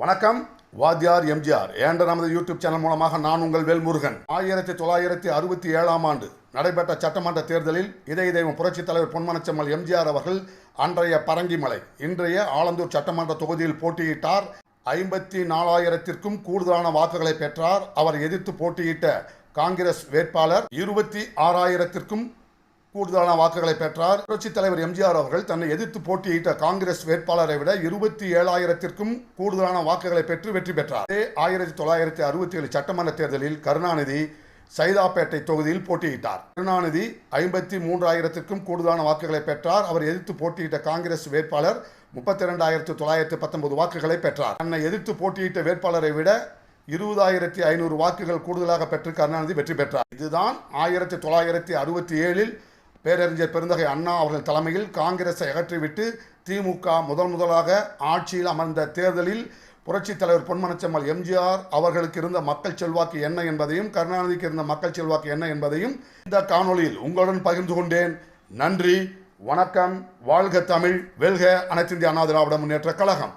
வணக்கம். வாத்தியார் எம்ஜிஆர் என்ற நமது யூடியூப் சேனல் மூலமாக நான் உங்கள் வேல்முருகன். 1967ஆம் ஆண்டு நடைபெற்ற சட்டமன்ற தேர்தலில் இதய தெய்வம் புரட்சித் தலைவர் பொன்மனச்செம்மல் எம்ஜிஆர் அவர்கள் அன்றைய பரங்கிமலை இன்றைய ஆலந்தூர் சட்டமன்ற தொகுதியில் போட்டியிட்டார். 54,000த்திற்கும் கூடுதலான வாக்குகளை பெற்றார். அவர் எதிர்த்து போட்டியிட்ட காங்கிரஸ் வேட்பாளர் 26,000த்திற்கும் கூடுதலான வாக்குகளை பெற்றார். புரட்சித் தலைவர் எம்ஜிஆர் அவர்கள் தன்னை எதிர்த்து போட்டியிட்ட காங்கிரஸ் வேட்பாளரை விட 27,000த்திற்கும் கூடுதலான வாக்குகளை பெற்று வெற்றி பெற்றார். 1967 சட்டமன்ற தேர்தலில் கருணாநிதி சைதாப்பேட்டை தொகுதியில் போட்டியிட்டார். கருணாநிதி 53,000த்திற்கும் கூடுதலான வாக்குகளை பெற்றார். அவர் எதிர்த்து போட்டியிட்ட காங்கிரஸ் வேட்பாளர் 32,919 வாக்குகளை பெற்றார். தன்னை எதிர்த்து போட்டியிட்ட வேட்பாளரை விட 20,500 வாக்குகள் கூடுதலாக பெற்று கருணாநிதி வெற்றி பெற்றார். இதுதான் 1967 பேரறிஞர் பெருந்தகை அண்ணா அவர்கள் தலைமையில் காங்கிரஸை அகற்றிவிட்டு திமுக முதலாக ஆட்சியில் அமர்ந்த தேர்தலில் புரட்சித் தலைவர் பொன்மனச்செம்மல் எம்ஜிஆர் அவர்களுக்கு இருந்த மக்கள் செல்வாக்கு என்ன என்பதையும் கருணாநிதிக்கு இருந்த மக்கள் செல்வாக்கு என்ன என்பதையும் இந்த காணொலியில் உங்களுடன் பகிர்ந்து கொண்டேன். நன்றி, வணக்கம். வாழ்க தமிழ், வெல்க அனைத்து இந்திய அண்ணா திராவிட முன்னேற்ற கழகம்.